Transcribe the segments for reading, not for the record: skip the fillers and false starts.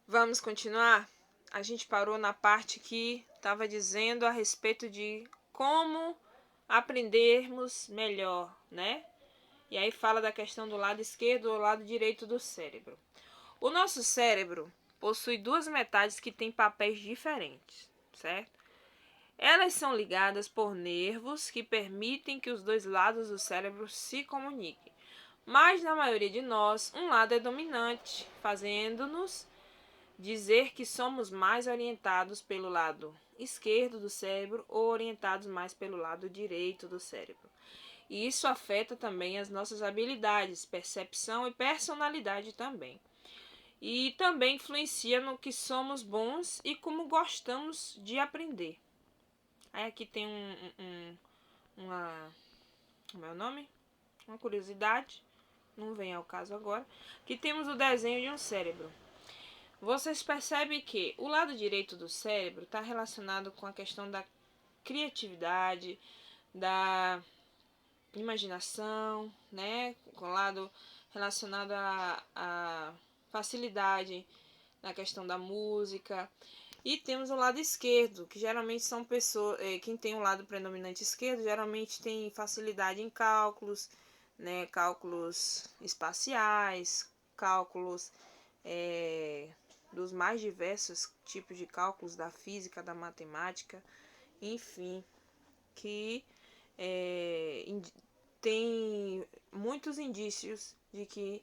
Vamos continuar? A gente parou na parte que estava dizendo a respeito de como aprendermos melhor, né? E aí fala da questão do lado esquerdo ou lado direito do cérebro. O nosso cérebro possui duas metades que têm papéis diferentes, certo? Elas são ligadas por nervos que permitem que os dois lados do cérebro se comuniquem. Mas na maioria de nós, um lado é dominante, fazendo-nos dizer que somos mais orientados pelo lado esquerdo do cérebro ou orientados mais pelo lado direito do cérebro. E isso afeta também as nossas habilidades, percepção e personalidade também. E também influencia no que somos bons e como gostamos de aprender. Aí aqui tem como é o nome? Uma curiosidade, não vem ao caso agora, que temos o desenho de um cérebro. Vocês percebem que o lado direito do cérebro está relacionado com a questão da criatividade, da imaginação, né? Com o lado relacionado à facilidade na questão da música. E temos o lado esquerdo, que geralmente são pessoas, quem tem o lado predominante esquerdo, geralmente tem facilidade em cálculos, né? Cálculos espaciais, cálculos dos mais diversos tipos de cálculos da física, da matemática, enfim, que tem muitos indícios de que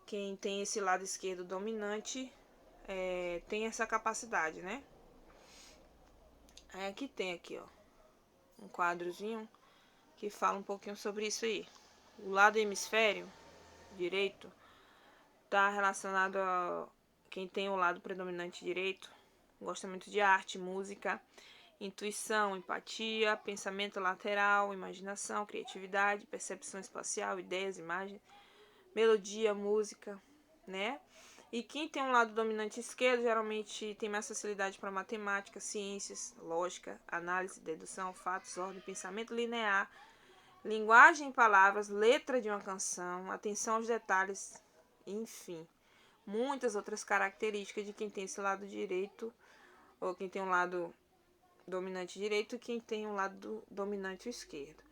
quem tem esse lado esquerdo dominante tem essa capacidade, né? Aí aqui tem aqui, ó, um quadrozinho que fala um pouquinho sobre isso aí. O lado hemisfério direito está relacionado a quem tem o lado predominante direito, gosta muito de arte, música, intuição, empatia, pensamento lateral, imaginação, criatividade, percepção espacial, ideias, imagens, melodia, música, né? E quem tem um lado dominante esquerdo geralmente tem mais facilidade para matemática, ciências, lógica, análise, dedução, fatos, ordem, pensamento linear, linguagem em palavras, letra de uma canção, atenção aos detalhes, enfim. Muitas outras características de quem tem esse lado direito, ou quem tem um lado dominante direito, e quem tem um lado dominante esquerdo.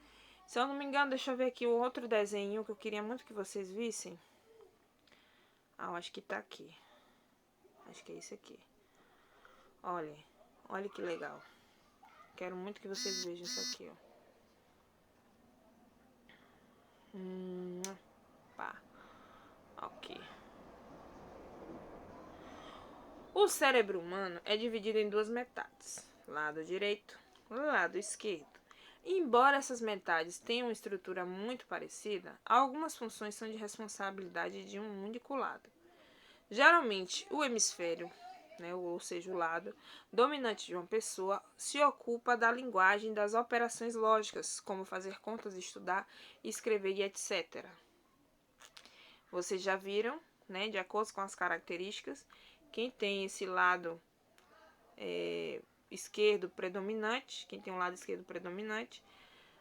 Se eu não me engano, deixa eu ver aqui o outro desenho que eu queria muito que vocês vissem. Eu acho que tá aqui. Acho que é esse aqui. Olha que legal. Quero muito que vocês vejam isso aqui, ó. Pá. Ok. O cérebro humano é dividido em duas metades, lado direito e lado esquerdo. Embora essas metades tenham uma estrutura muito parecida, algumas funções são de responsabilidade de um único lado. Geralmente, o hemisfério, né, ou seja, o lado dominante de uma pessoa, se ocupa da linguagem das operações lógicas, como fazer contas, estudar, escrever e etc. Vocês já viram, né, de acordo com as características, quem tem esse lado esquerdo predominante, quem tem um lado esquerdo predominante,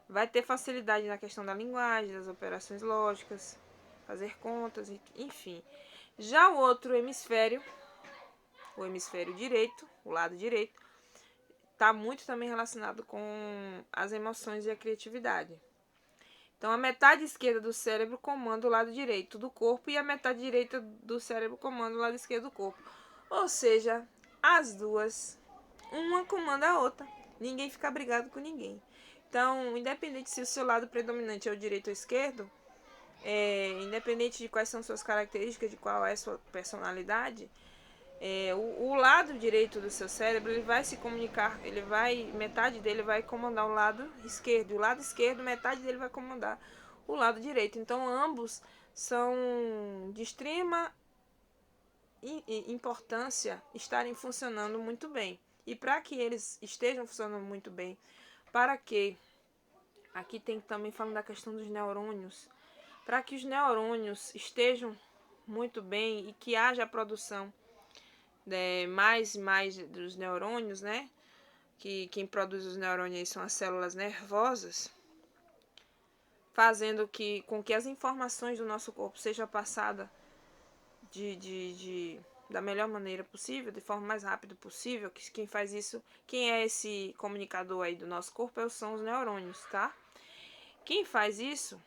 vai ter facilidade na questão da linguagem, das operações lógicas, fazer contas, enfim. Já o outro hemisfério, o hemisfério direito, o lado direito, está muito também relacionado com as emoções e a criatividade. Então, a metade esquerda do cérebro comanda o lado direito do corpo e a metade direita do cérebro comanda o lado esquerdo do corpo. Ou seja, as duas, uma comanda a outra. Ninguém fica brigado com ninguém. Então, independente se o seu lado predominante é o direito ou o esquerdo, independente de quais são suas características, de qual é a sua personalidade, o lado direito do seu cérebro ele vai se comunicar, metade dele vai comandar o lado esquerdo, e o lado esquerdo, metade dele vai comandar o lado direito. Então, ambos são de extrema importância estarem funcionando muito bem. E para que eles estejam funcionando muito bem, para que, aqui tem também falando da questão dos neurônios, para que os neurônios estejam muito bem e que haja a produção mais e mais dos neurônios, né? Que quem produz os neurônios são as células nervosas, fazendo com que as informações do nosso corpo sejam passadas de da melhor maneira possível, de forma mais rápida possível, que quem faz isso, quem é esse comunicador aí do nosso corpo são os neurônios, tá? Quem faz isso,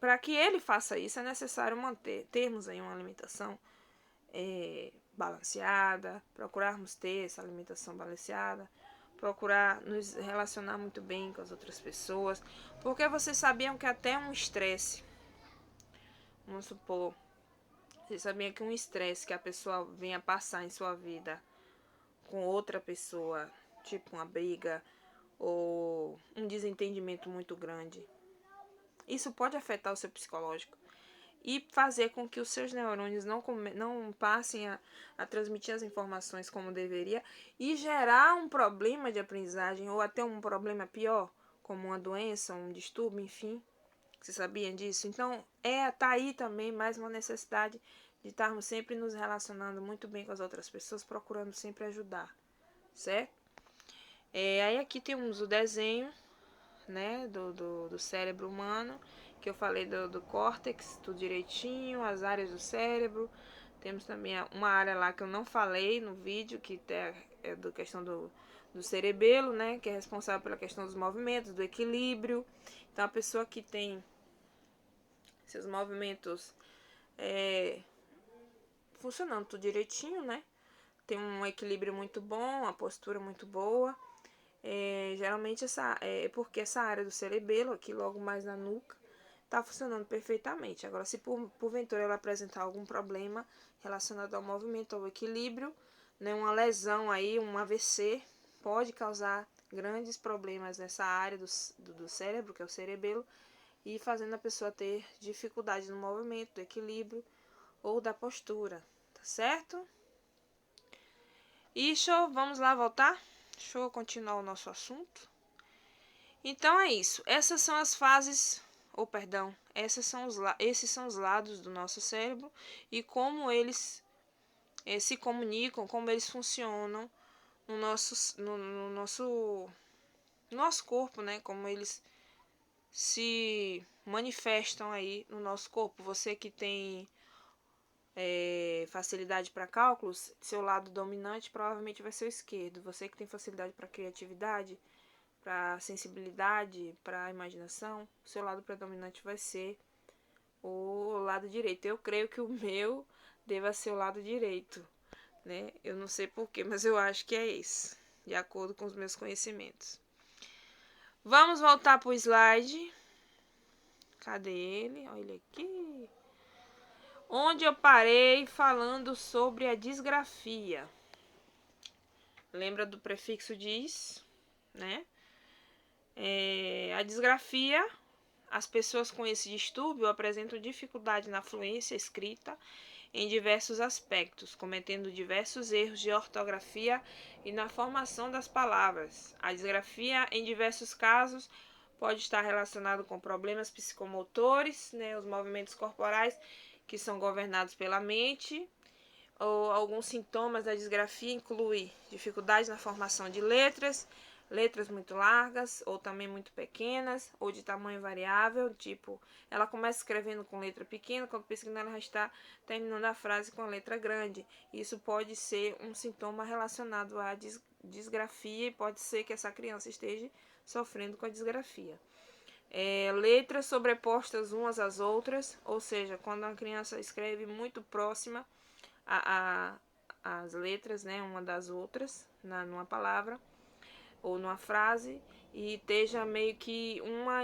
para que ele faça isso, é necessário termos aí uma alimentação balanceada, procurarmos ter essa alimentação balanceada, procurar nos relacionar muito bem com as outras pessoas, porque vocês sabiam que até um estresse, vamos supor, você sabia que um estresse que a pessoa venha passar em sua vida com outra pessoa, tipo uma briga ou um desentendimento muito grande, isso pode afetar o seu psicológico e fazer com que os seus neurônios não passem a transmitir as informações como deveria e gerar um problema de aprendizagem ou até um problema pior, como uma doença, um distúrbio, enfim. Você sabia disso? Então, tá aí também mais uma necessidade de estarmos sempre nos relacionando muito bem com as outras pessoas, procurando sempre ajudar, certo? Aí aqui temos o desenho, né, do cérebro humano, que eu falei do córtex, tudo direitinho, as áreas do cérebro. Temos também uma área lá que eu não falei no vídeo, que é da questão do cerebelo, né, que é responsável pela questão dos movimentos, do equilíbrio. Então, a pessoa que tem seus movimentos funcionando tudo direitinho, né, tem um equilíbrio muito bom, uma postura muito boa. Geralmente porque essa área do cerebelo, aqui logo mais na nuca, está funcionando perfeitamente. Agora, se porventura ela apresentar algum problema relacionado ao movimento, ao equilíbrio, né, uma lesão aí, um AVC, pode causar grandes problemas nessa área do cérebro, que é o cerebelo, e fazendo a pessoa ter dificuldade no movimento, do equilíbrio ou da postura, tá certo? E vamos lá voltar? Deixa eu continuar o nosso assunto. Então é isso. Essas são as fases, esses são os lados do nosso cérebro e como eles se comunicam, como eles funcionam no nosso corpo, né? Como eles se manifestam aí no nosso corpo. Você que tem facilidade para cálculos, seu lado dominante provavelmente vai ser o esquerdo. Você que tem facilidade para criatividade, para sensibilidade, para imaginação, seu lado predominante vai ser o lado direito. Eu creio que o meu deva ser o lado direito, né? Eu não sei porquê, mas eu acho que é esse, de acordo com os meus conhecimentos. Vamos voltar para o slide. Cadê ele? Olha ele aqui. Onde eu parei falando sobre a disgrafia. Lembra do prefixo dis, né? A disgrafia, as pessoas com esse distúrbio apresentam dificuldade na fluência escrita em diversos aspectos, cometendo diversos erros de ortografia e na formação das palavras. A disgrafia, em diversos casos, pode estar relacionado com problemas psicomotores, né, os movimentos corporais que são governados pela mente. Ou alguns sintomas da disgrafia incluem dificuldade na formação de letras muito largas ou também muito pequenas ou de tamanho variável, tipo, ela começa escrevendo com letra pequena, quando pesquisando ela já está terminando a frase com a letra grande. Isso pode ser um sintoma relacionado à disgrafia e pode ser que essa criança esteja sofrendo com a disgrafia. Letras sobrepostas umas às outras, ou seja, quando a criança escreve muito próxima as letras, né, uma das outras, numa palavra ou numa frase, e esteja meio que uma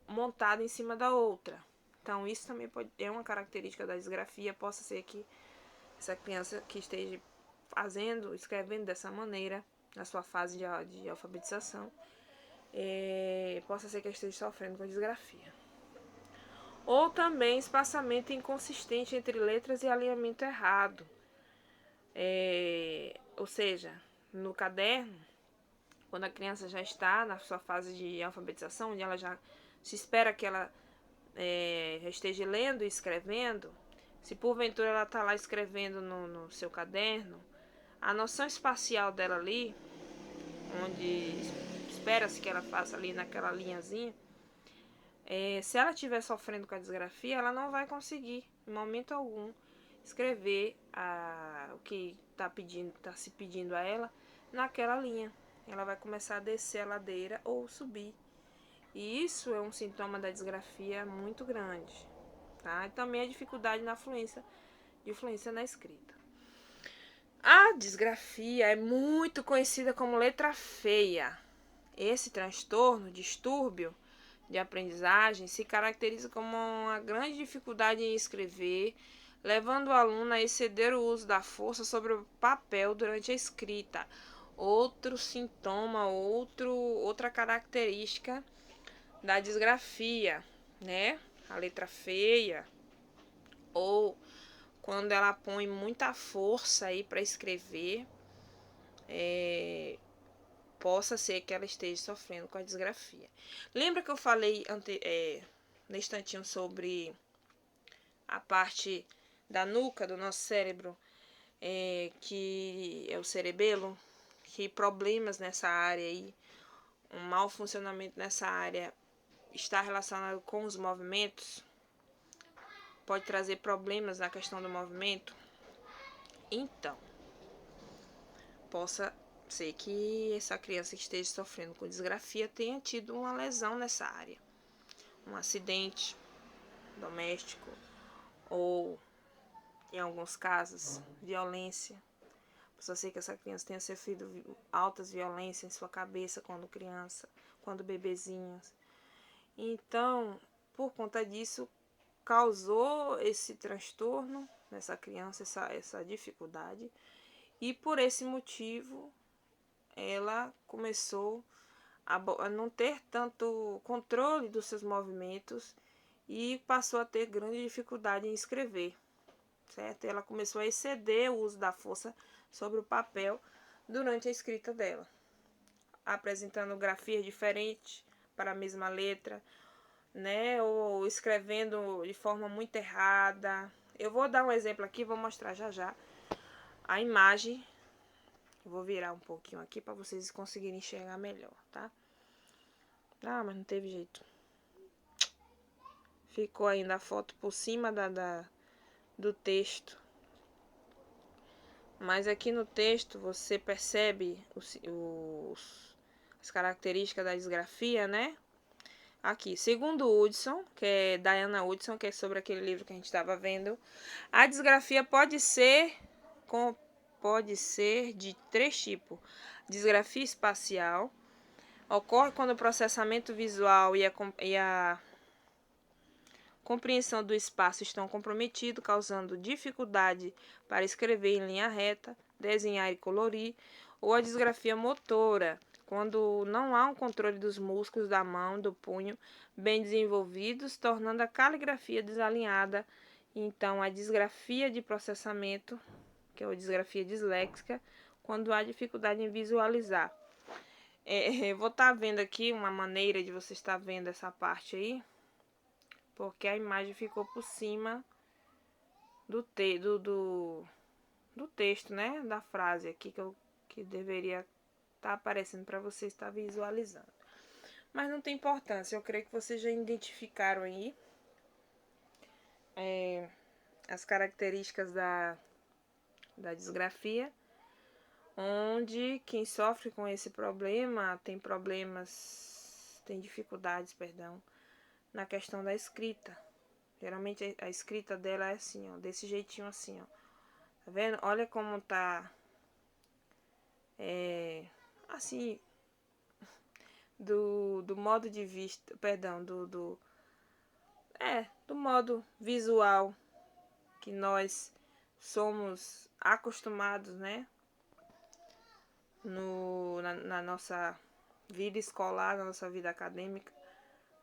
montada em cima da outra. Então, isso também é uma característica da disgrafia, possa ser que essa criança que esteja escrevendo dessa maneira, na sua fase de alfabetização, possa ser que esteja sofrendo com disgrafia. Ou também espaçamento inconsistente entre letras e alinhamento errado. Ou seja, no caderno, quando a criança já está na sua fase de alfabetização, onde ela já se espera que ela já esteja lendo e escrevendo, se porventura ela está lá escrevendo no seu caderno, a noção espacial dela ali, onde espera-se que ela faça ali naquela linhazinha, se ela estiver sofrendo com a disgrafia, ela não vai conseguir, em momento algum, escrever o que tá se pedindo a ela naquela linha. Ela vai começar a descer a ladeira ou subir. E isso é um sintoma da disgrafia muito grande, tá? E também a dificuldade na fluência na escrita. A disgrafia é muito conhecida como letra feia. Esse transtorno, distúrbio de aprendizagem, se caracteriza como uma grande dificuldade em escrever, levando o aluno a exceder o uso da força sobre o papel durante a escrita. Outro sintoma, outra característica da disgrafia, né? A letra feia, ou quando ela põe muita força aí para escrever, possa ser que ela esteja sofrendo com a disgrafia. Lembra que eu falei no instantinho sobre a parte da nuca do nosso cérebro, que é o cerebelo, que problemas nessa área aí, um mau funcionamento nessa área está relacionado com os movimentos, pode trazer problemas na questão do movimento. Então, possa ser que essa criança que esteja sofrendo com disgrafia tenha tido uma lesão nessa área, um acidente doméstico ou, em alguns casos, violência. Pode ser que essa criança tenha sofrido altas violências em sua cabeça quando criança, quando bebezinho. Então, por conta disso, causou esse transtorno nessa criança, essa dificuldade, e por esse motivo ela começou a não ter tanto controle dos seus movimentos e passou a ter grande dificuldade em escrever, certo? Ela começou a exceder o uso da força sobre o papel durante a escrita dela, apresentando grafias diferentes para a mesma letra, né? Ou escrevendo de forma muito errada. Eu vou dar um exemplo aqui, vou mostrar já já a imagem. Eu vou virar um pouquinho aqui para vocês conseguirem enxergar melhor, tá? Ah, mas não teve jeito. Ficou ainda a foto por cima do texto. Mas aqui no texto você percebe as características da disgrafia, né? Aqui, segundo Hudson, que é Diana Hudson, que é sobre aquele livro que a gente estava vendo, a disgrafia pode ser de 3 tipos. Disgrafia espacial ocorre quando o processamento visual e a compreensão do espaço estão comprometidos, causando dificuldade para escrever em linha reta, desenhar e colorir, ou a disgrafia motora, quando não há um controle dos músculos da mão, do punho, bem desenvolvidos, tornando a caligrafia desalinhada. Então, a disgrafia de processamento, que é a disgrafia disléxica, quando há dificuldade em visualizar. Vou estar vendo aqui uma maneira de você estar vendo essa parte aí, porque a imagem ficou por cima do texto, né? Da frase aqui que deveria estar aparecendo para você estar visualizando. Mas não tem importância, eu creio que vocês já identificaram aí as características da disgrafia, onde quem sofre com esse problema tem dificuldades, na questão da escrita. Geralmente a escrita dela é assim, ó, desse jeitinho assim, ó. Tá vendo? Olha como tá assim, do modo de vista, do modo visual que nós somos acostumados, né? Na nossa vida escolar, na nossa vida acadêmica,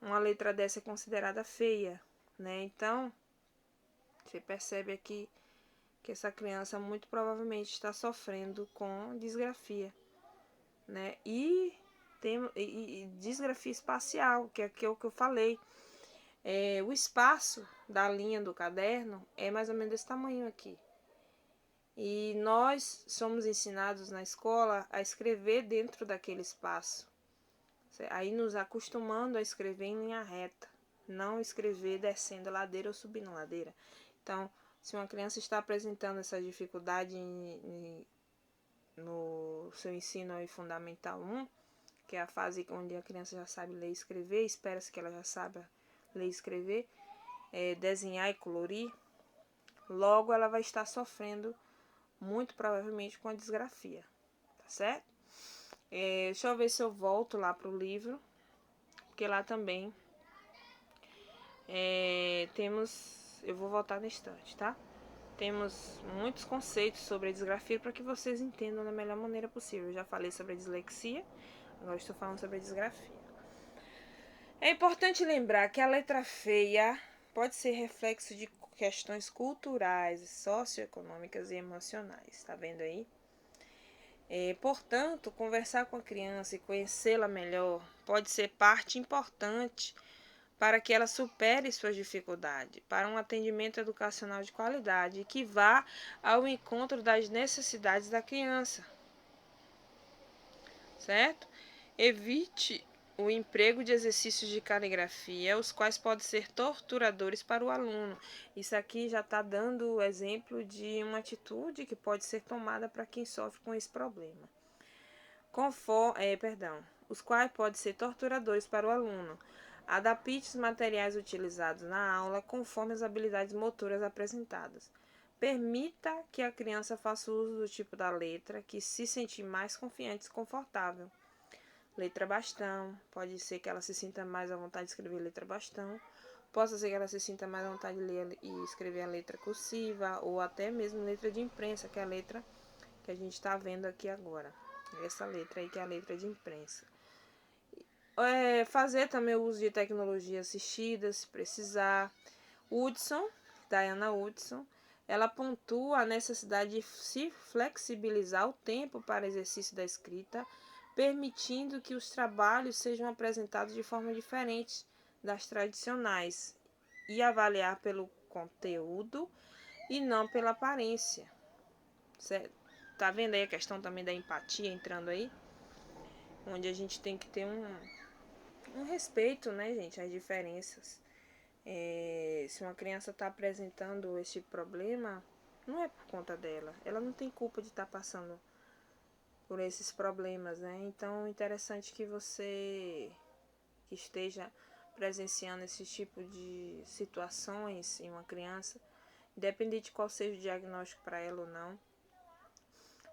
uma letra dessa é considerada feia, né? Então, você percebe aqui que essa criança muito provavelmente está sofrendo com disgrafia, né? E disgrafia espacial, que é o que eu falei. O espaço da linha do caderno é mais ou menos desse tamanho aqui. E nós somos ensinados na escola a escrever dentro daquele espaço. Aí nos acostumando a escrever em linha reta, não escrever descendo ladeira ou subindo ladeira. Então, Se uma criança está apresentando essa dificuldade no seu ensino fundamental 1, que é a fase onde a criança já sabe ler e escrever, espera-se que ela já saiba ler e escrever, desenhar e colorir, logo ela vai estar sofrendo muito provavelmente com a disgrafia, tá certo? Deixa eu ver se eu volto lá para o livro, porque lá também eu vou voltar no instante, tá? Temos muitos conceitos sobre a disgrafia para que vocês entendam da melhor maneira possível. Eu já falei sobre a dislexia, agora estou falando sobre a disgrafia. É importante lembrar que a letra feia pode ser reflexo de questões culturais, socioeconômicas e emocionais, tá vendo aí? Portanto, conversar com a criança e conhecê-la melhor pode ser parte importante para que ela supere suas dificuldades, para um atendimento educacional de qualidade que vá ao encontro das necessidades da criança, certo? Evite o emprego de exercícios de caligrafia, os quais podem ser torturadores para o aluno. Isso aqui já está dando o exemplo de uma atitude que pode ser tomada para quem sofre com esse problema. Os quais podem ser torturadores para o aluno. Adapte os materiais utilizados na aula conforme as habilidades motoras apresentadas. Permita que a criança faça uso do tipo da letra que se sentir mais confiante e confortável. Letra bastão, pode ser que ela se sinta mais à vontade de escrever letra bastão. Possa ser que ela se sinta mais à vontade de ler e escrever a letra cursiva, ou até mesmo letra de imprensa, que é a letra que a gente está vendo aqui agora. Essa letra aí que é a letra de imprensa. Fazer também o uso de tecnologia assistida, se precisar. Diana Hudson, ela pontua a necessidade de se flexibilizar o tempo para exercício da escrita, permitindo que os trabalhos sejam apresentados de forma diferente das tradicionais e avaliar pelo conteúdo e não pela aparência. Certo? Tá vendo aí a questão também da empatia entrando aí? Onde a gente tem que ter um respeito, né, gente, às diferenças. Se uma criança está apresentando esse problema, não é por conta dela. Ela não tem culpa de estar passando por esses problemas, né? Então, é interessante que você que esteja presenciando esse tipo de situações em uma criança, independente de qual seja o diagnóstico para ela ou não,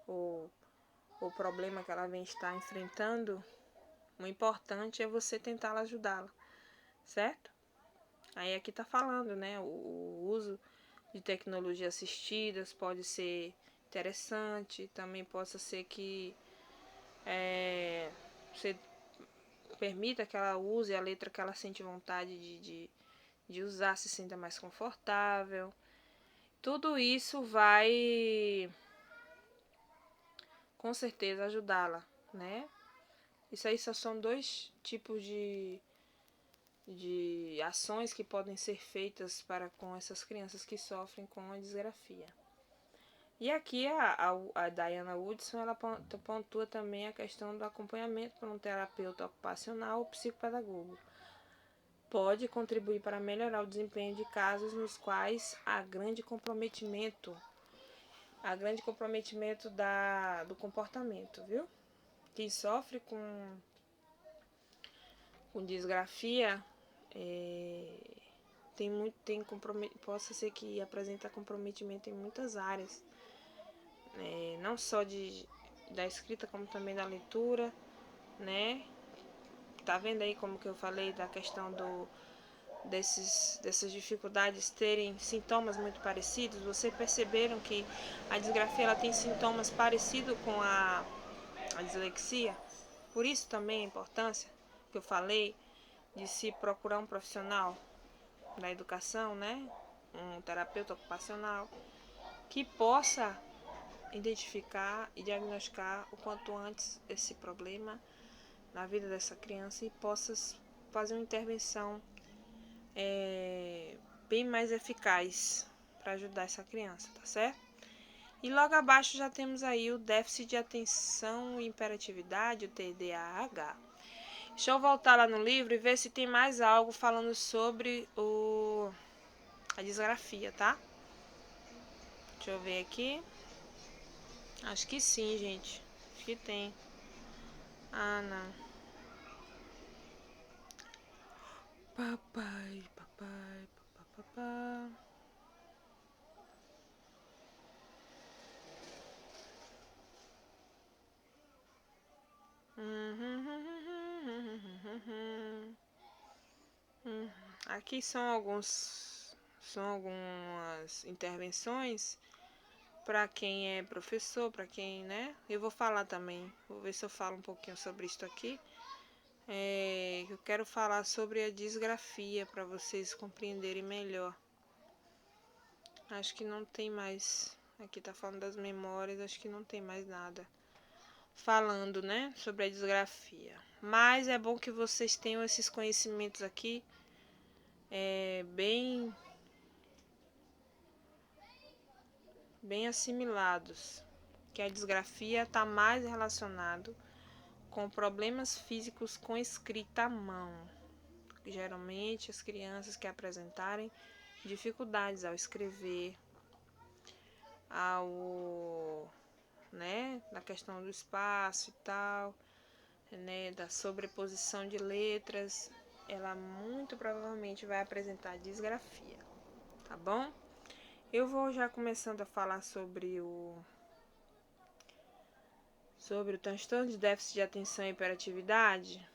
ou o problema que ela vem estar enfrentando, o importante é você tentar ajudá-la, certo? Aí aqui tá falando, né? O uso de tecnologias assistidas pode ser interessante, também possa ser que você permita que ela use a letra que ela sente vontade de usar, se sinta mais confortável. Tudo isso vai com certeza ajudá-la, né? Isso aí só são dois tipos de ações que podem ser feitas para com essas crianças que sofrem com a disgrafia. E aqui a Diana Hudson, ela pontua também a questão do acompanhamento por um terapeuta ocupacional ou psicopedagogo. Pode contribuir para melhorar o desempenho de casos nos quais há grande comprometimento do comportamento, viu? Quem sofre com disgrafia possa ser que apresenta comprometimento em muitas áreas, não só da escrita como também da leitura, né? Tá vendo aí como que eu falei da questão dessas dificuldades terem sintomas muito parecidos? Vocês perceberam que a disgrafia ela tem sintomas parecidos com a dislexia? Por isso também a importância que eu falei de se procurar um profissional da educação, né? Um terapeuta ocupacional que possa identificar e diagnosticar o quanto antes esse problema na vida dessa criança e possa fazer uma intervenção bem mais eficaz para ajudar essa criança, tá certo? E logo abaixo já temos aí o déficit de atenção e hiperatividade, o TDAH. Deixa eu voltar lá no livro e ver se tem mais algo falando sobre a disgrafia, tá? Deixa eu ver aqui. Acho que sim, gente. Acho que tem. Ah, não. Papai, papai, papapá. Aqui são algumas intervenções para quem é professor, para quem, né? Eu vou falar também, vou ver se eu falo um pouquinho sobre isso aqui. Eu quero falar sobre a disgrafia para vocês compreenderem melhor. Acho que não tem mais. Aqui tá falando das memórias, acho que não tem mais nada falando, né, sobre a disgrafia. Mas é bom que vocês tenham esses conhecimentos aqui bem assimilados, que a disgrafia está mais relacionado com problemas físicos com escrita à mão. Geralmente as crianças que apresentarem dificuldades ao escrever, na questão do espaço e tal, né, da sobreposição de letras, ela muito provavelmente vai apresentar disgrafia, tá bom? Eu vou já começando a falar sobre o transtorno de déficit de atenção e hiperatividade,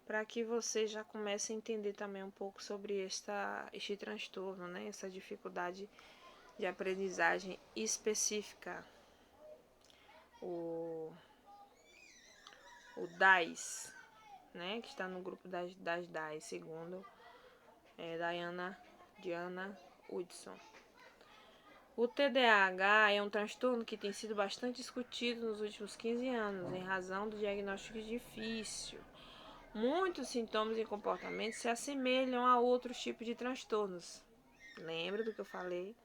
para que você já comece a entender também um pouco sobre este transtorno, né? Essa dificuldade de aprendizagem específica, o DAIS, né? Que está no grupo das DAIS, segundo Diana Hudson. O TDAH é um transtorno que tem sido bastante discutido nos últimos 15 anos, em razão do diagnóstico difícil. Muitos sintomas e comportamentos se assemelham a outros tipos de transtornos. Lembra do que eu falei?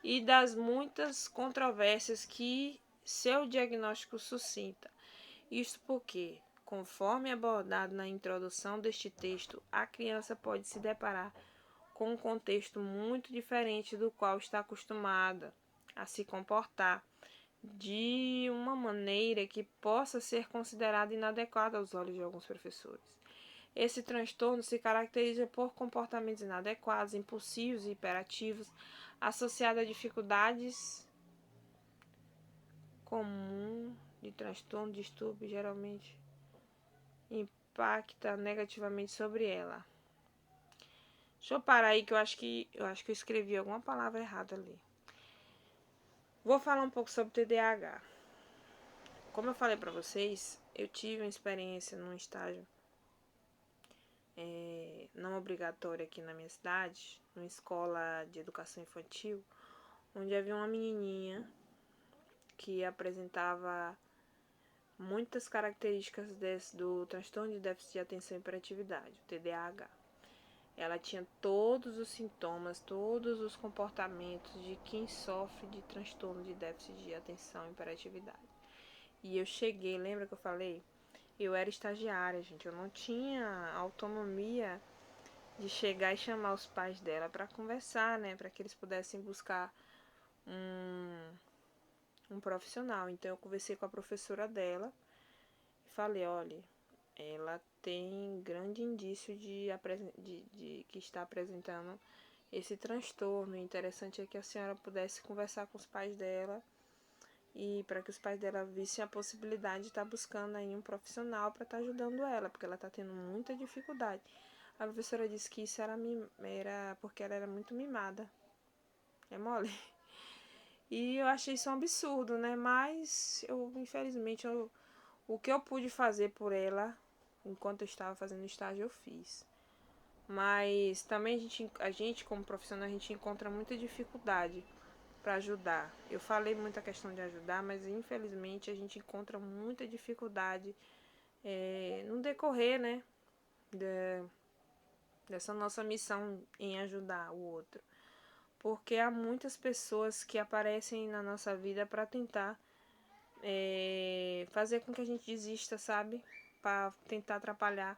E das muitas controvérsias que seu diagnóstico suscita. Isto porque, conforme abordado na introdução deste texto, a criança pode se deparar com um contexto muito diferente do qual está acostumada a se comportar, de uma maneira que possa ser considerada inadequada aos olhos de alguns professores. Esse transtorno se caracteriza por comportamentos inadequados, impulsivos e hiperativos, associados a dificuldades comuns de transtorno, distúrbio, geralmente impacta negativamente sobre ela. Deixa eu parar aí que eu acho que eu escrevi alguma palavra errada ali. Vou falar um pouco sobre TDAH. Como eu falei para vocês, eu tive uma experiência num estágio não obrigatório aqui na minha cidade, numa escola de educação infantil, onde havia uma menininha que apresentava muitas características do transtorno de déficit de atenção e hiperatividade, o TDAH. Ela tinha todos os sintomas, todos os comportamentos de quem sofre de transtorno de déficit de atenção e hiperatividade. E eu cheguei, lembra que eu falei? Eu era estagiária, gente, eu não tinha autonomia de chegar e chamar os pais dela para conversar, né, para que eles pudessem buscar um profissional. Então eu conversei com a professora dela e falei, olha, ela tem grande indício de que está apresentando esse transtorno. O interessante é que a senhora pudesse conversar com os pais dela e para que os pais dela vissem a possibilidade de estar buscando aí um profissional para estar ajudando ela, porque ela está tendo muita dificuldade. A professora disse que isso era porque ela era muito mimada. É mole? E eu achei isso um absurdo, né? Mas infelizmente, o que eu pude fazer por ela enquanto eu estava fazendo estágio, eu fiz. Mas também a gente como profissional, a gente encontra muita dificuldade para ajudar. Eu falei muita questão de ajudar, mas infelizmente a gente encontra muita dificuldade no decorrer, né, dessa nossa missão em ajudar o outro. Porque há muitas pessoas que aparecem na nossa vida para tentar fazer com que a gente desista, sabe? Para tentar atrapalhar.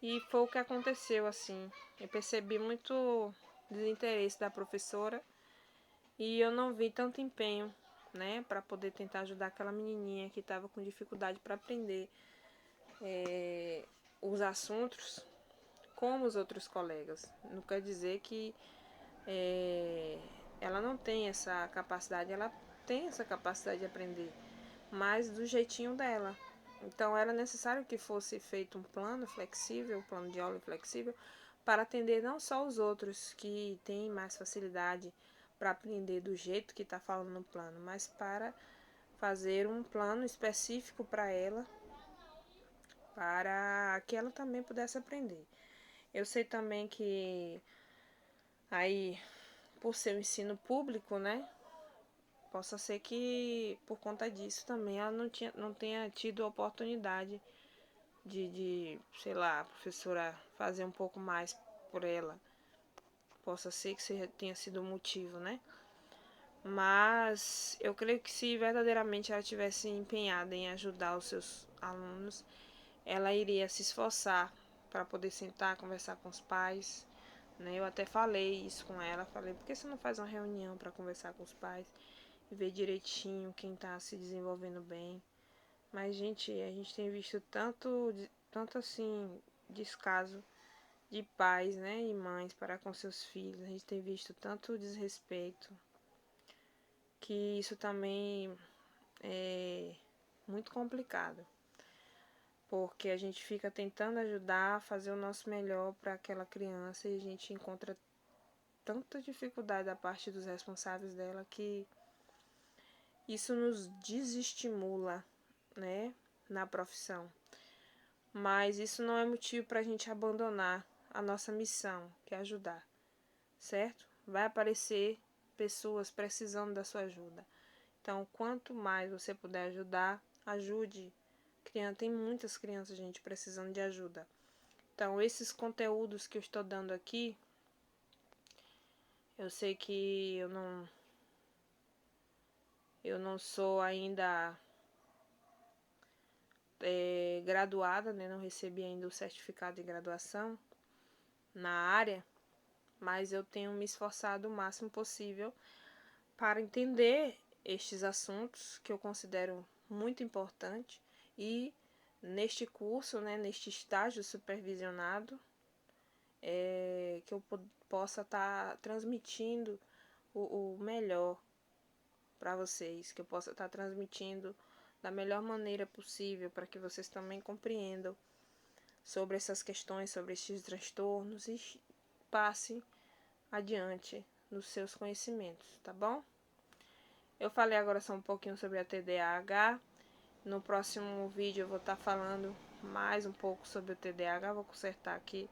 E foi o que aconteceu, assim. Eu percebi muito desinteresse da professora E eu não vi tanto empenho, né, para poder tentar ajudar aquela menininha que estava com dificuldade para aprender os assuntos como os outros colegas. Não quer dizer que ela não tem essa capacidade, ela tem essa capacidade de aprender, mas do jeitinho dela. Então era necessário que fosse feito um plano flexível, um plano de aula flexível, para atender não só os outros que têm mais facilidade para aprender do jeito que está falando no plano, mas para fazer um plano específico para ela, para que ela também pudesse aprender. Eu sei também que aí, por ser um ensino público, né, possa ser que por conta disso também ela não tenha tido a oportunidade sei lá, a professora fazer um pouco mais por ela. Possa ser que tenha sido o motivo, né? Mas eu creio que se verdadeiramente ela tivesse empenhada em ajudar os seus alunos, ela iria se esforçar para poder sentar, conversar com os pais, né? Eu até falei isso com ela, falei, por que você não faz uma reunião para conversar com os pais e ver direitinho quem está se desenvolvendo bem? Mas, gente, a gente tem visto tanto assim, descaso de pais, né, e mães para com seus filhos. A gente tem visto tanto desrespeito, que isso também é muito complicado. Porque a gente fica tentando ajudar, fazer o nosso melhor para aquela criança e a gente encontra tanta dificuldade da parte dos responsáveis dela que isso nos desestimula, né, na profissão. Mas isso não é motivo para a gente abandonar a nossa missão, que é ajudar, certo? Vai aparecer pessoas precisando da sua ajuda. Então, quanto mais você puder ajudar, ajude. Tem muitas crianças, gente, precisando de ajuda. Então, esses conteúdos que eu estou dando aqui, eu sei que eu não sou ainda graduada, né? Não recebi ainda o certificado de graduação na área, mas eu tenho me esforçado o máximo possível para entender estes assuntos que eu considero muito importante e neste curso, né, neste estágio supervisionado, que eu possa estar transmitindo o melhor para vocês, que eu possa estar transmitindo da melhor maneira possível para que vocês também compreendam sobre essas questões, sobre estes transtornos e passe adiante nos seus conhecimentos, tá bom? Eu falei agora só um pouquinho sobre a TDAH. No próximo vídeo eu vou estar falando mais um pouco sobre o TDAH. Vou consertar aqui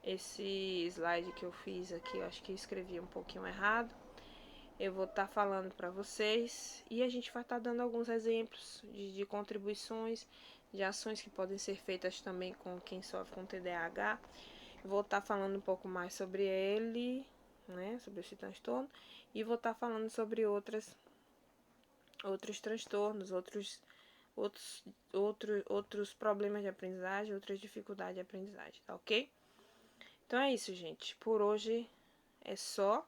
esse slide que eu fiz aqui. Eu acho que escrevi um pouquinho errado. Eu vou estar falando para vocês e a gente vai estar dando alguns exemplos de contribuições, de ações que podem ser feitas também com quem sofre com TDAH. Eu vou estar falando um pouco mais sobre ele, né, sobre esse transtorno, e vou estar falando sobre outros transtornos, outros problemas de aprendizagem, outras dificuldades de aprendizagem, tá ok? Então é isso, gente. Por hoje é só,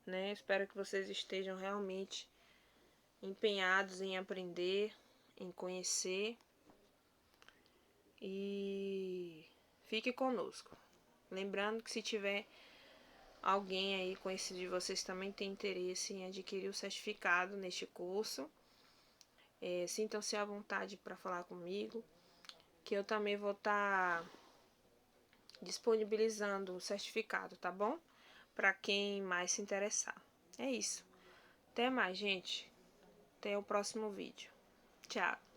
né? Espero que vocês estejam realmente empenhados em aprender, em conhecer e fique conosco. Lembrando que se tiver alguém aí conhecido de vocês também tem interesse em adquirir o certificado neste curso, sintam-se à vontade para falar comigo, que eu também vou estar disponibilizando o certificado, tá bom? Para quem mais se interessar. É isso. Até mais, gente. Até o próximo vídeo. Tchau.